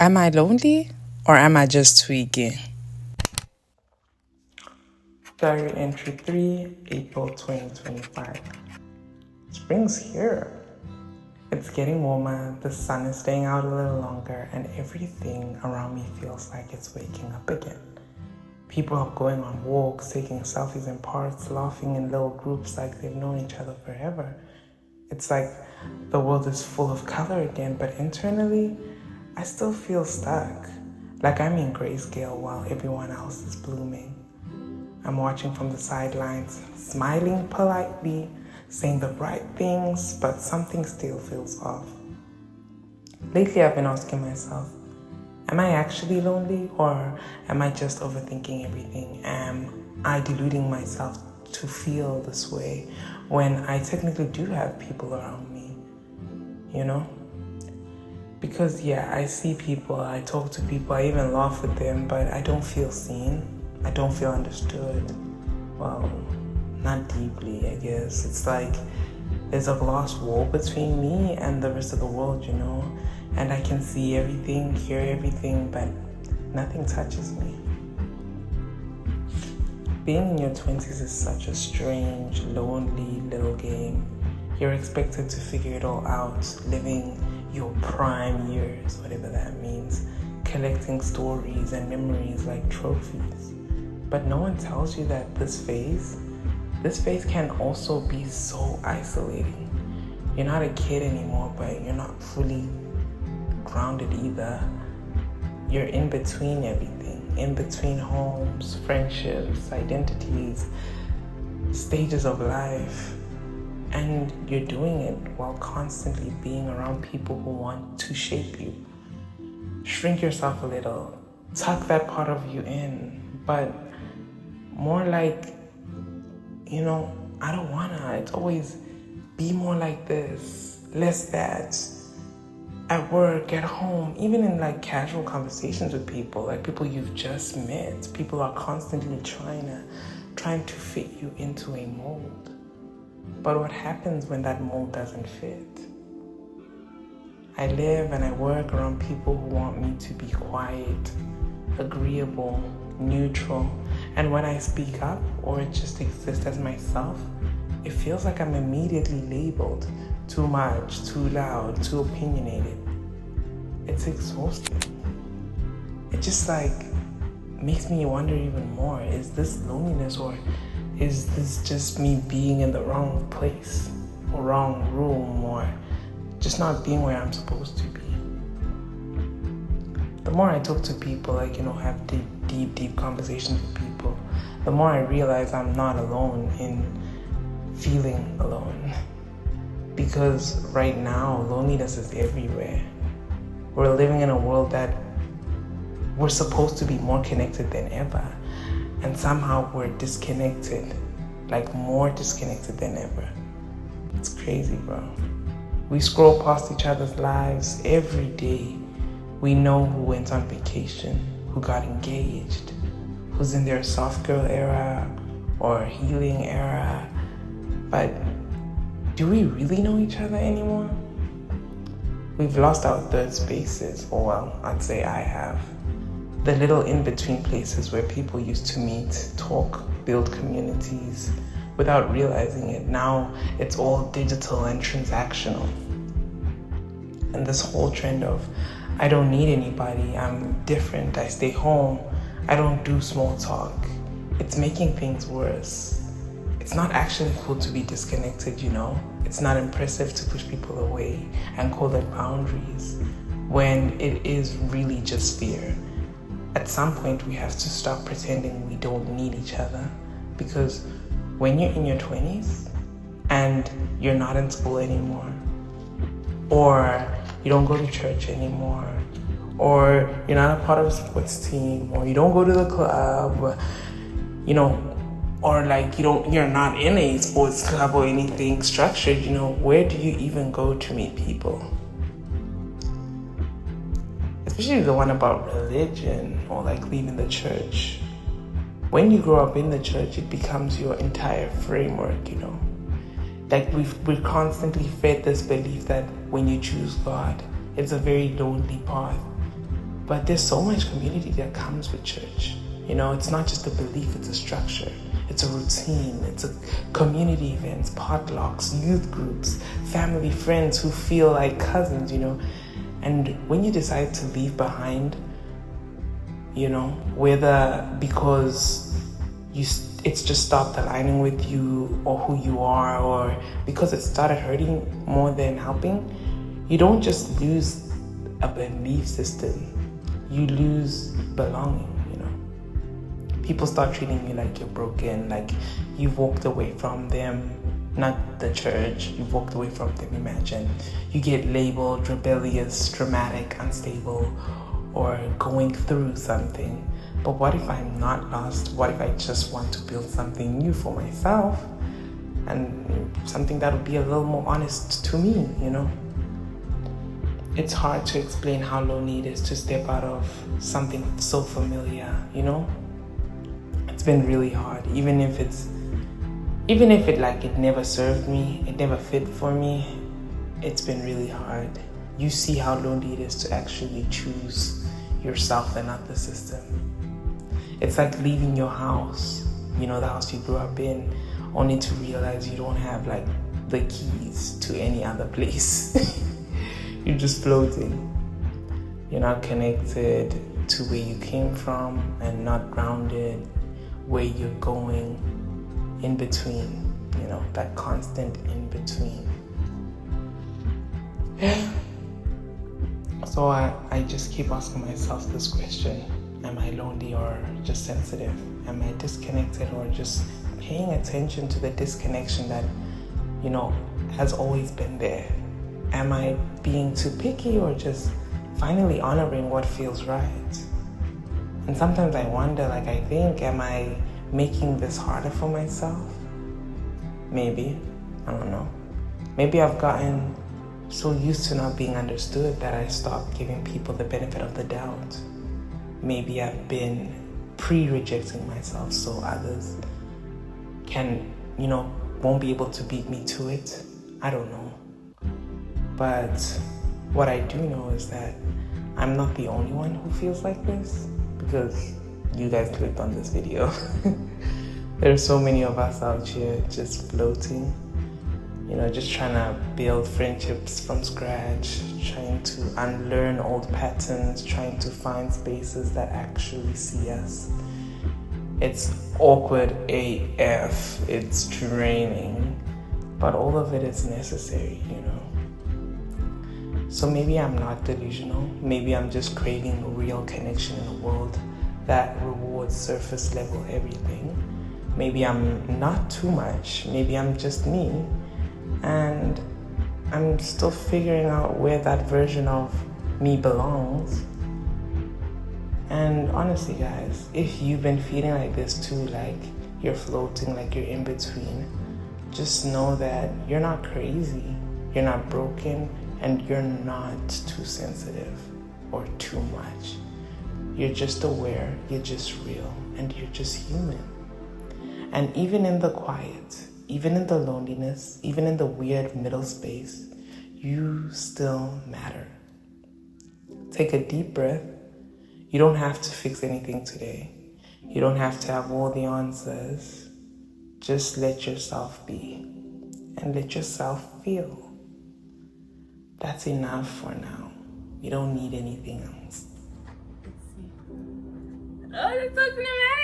Am I lonely or am I just tweaking? Diary entry 3, April 2025. Spring's here. It's getting warmer, the sun is staying out a little longer, and everything around me feels like it's waking up again. People are going on walks, taking selfies in parks, laughing in little groups like they've known each other forever. It's like the world is full of color again, but internally, I still feel stuck. Like I'm in grayscale while everyone else is blooming. I'm watching from the sidelines, smiling politely, saying the right things, but something still feels off. Lately, I've been asking myself, am I actually lonely or am I just overthinking everything? Am I deluding myself to feel this way when I technically do have people around me? You know? Because I see people, I talk to people, I even laugh with them, but I don't feel seen. I don't feel understood. Well, not deeply, I guess. It's like there's a glass wall between me and the rest of the world, and I can see everything, hear everything, but nothing touches me. Being in your 20s is such a strange, lonely little game. You're expected to figure it all out, living your prime years, whatever that means, collecting stories and memories like trophies. But no one tells you that this phase can also be so isolating. You're not a kid anymore, but you're not fully grounded either. You're in between everything, in between homes, friendships, identities, stages of life. And you're doing it while constantly being around people who want to shape you. Shrink yourself a little, tuck that part of you in, but more like, I don't wanna. It's always be more like this, less that. At work, at home, even in like casual conversations with people, like people you've just met, people are constantly trying to fit you into a mold. But what happens when that mold doesn't fit? I live and I work around people who want me to be quiet, agreeable, neutral, and when I speak up or just exist as myself, it feels like I'm immediately labeled too much, too loud, too opinionated. It's exhausting. It just makes me wonder even more, is this loneliness or is this just me being in the wrong place or wrong room or just not being where I'm supposed to be? The more I talk to people, have deep conversations with people, the more I realize I'm not alone in feeling alone. Because right now, loneliness is everywhere. We're living in a world that we're supposed to be more connected than ever. And somehow we're disconnected, more disconnected than ever. It's crazy, bro. We scroll past each other's lives every day. We know who went on vacation, who got engaged, who's in their soft girl era or healing era. But do we really know each other anymore? We've lost our third spaces, or well, I'd say I have. The little in-between places where people used to meet, talk, build communities without realizing it. Now it's all digital and transactional. And this whole trend of, I don't need anybody, I'm different, I stay home, I don't do small talk, it's making things worse. It's not actually cool to be disconnected, It's not impressive to push people away and call it boundaries when it is really just fear. At some point, we have to stop pretending we don't need each other, because when you're in your 20s and you're not in school anymore, or you don't go to church anymore, or you're not a part of a sports team, or you don't go to the club, or you're not in a sports club or anything structured, where do you even go to meet people? Especially the one about religion or leaving the church. When you grow up in the church, it becomes your entire framework, We're constantly fed this belief that when you choose God, it's a very lonely path. But there's so much community that comes with church. You know, it's not just a belief, it's a structure. It's a routine. It's a community events, potlucks, youth groups, family, friends who feel like cousins, you know. And when you decide to leave behind, you know, whether because it's just stopped aligning with you or who you are, or because it started hurting more than helping, you don't just lose a belief system, you lose belonging, you know. People start treating you like you're broken, like you've walked away from them, not the church, you've walked away from them, imagine. You get labeled rebellious, dramatic, unstable, or going through something. But what if I'm not lost? What if I just want to build something new for myself? And something that would be a little more honest to me, you know? It's hard to explain how lonely it is to step out of something so familiar, you know? It's been really hard, even if it like it never served me, it never fit for me, it's been really hard. You see how lonely it is to actually choose yourself and not the system. It's like leaving your house, you know, the house you grew up in, only to realize you don't have like the keys to any other place. You're just floating. You're not connected to where you came from and not grounded where you're going, in between, you know, that constant in between. Yeah. So I just keep asking myself this question: am I lonely or just sensitive? Am I disconnected or just paying attention to the disconnection that, you know, has always been there? Am I being too picky or just finally honoring what feels right? And sometimes I wonder, like, I think, am I making this harder for myself? Maybe. I don't know. Maybe I've gotten so used to not being understood that I stopped giving people the benefit of the doubt. Maybe I've been pre-rejecting myself so others can, you know, won't be able to beat me to it. I don't know. But what I do know is that I'm not the only one who feels like this, because you guys clicked on this video. There are so many of us out here just floating, you know, just trying to build friendships from scratch, trying to unlearn old patterns, trying to find spaces that actually see us. It's awkward AF, it's draining, but all of it is necessary, you know. So maybe I'm not delusional, maybe I'm just craving a real connection in a world that rewards surface level everything. Maybe I'm not too much, maybe I'm just me, and I'm still figuring out where that version of me belongs. And honestly, guys, if you've been feeling like this too, like you're floating, like you're in between, just know that you're not crazy, you're not broken, and you're not too sensitive or too much. You're just aware, you're just real, and you're just human. And even in the quiet, even in the loneliness, even in the weird middle space, you still matter. Take a deep breath. You don't have to fix anything today. You don't have to have all the answers. Just let yourself be and let yourself feel. That's enough for now. You don't need anything else. Oh, that's so cinematic.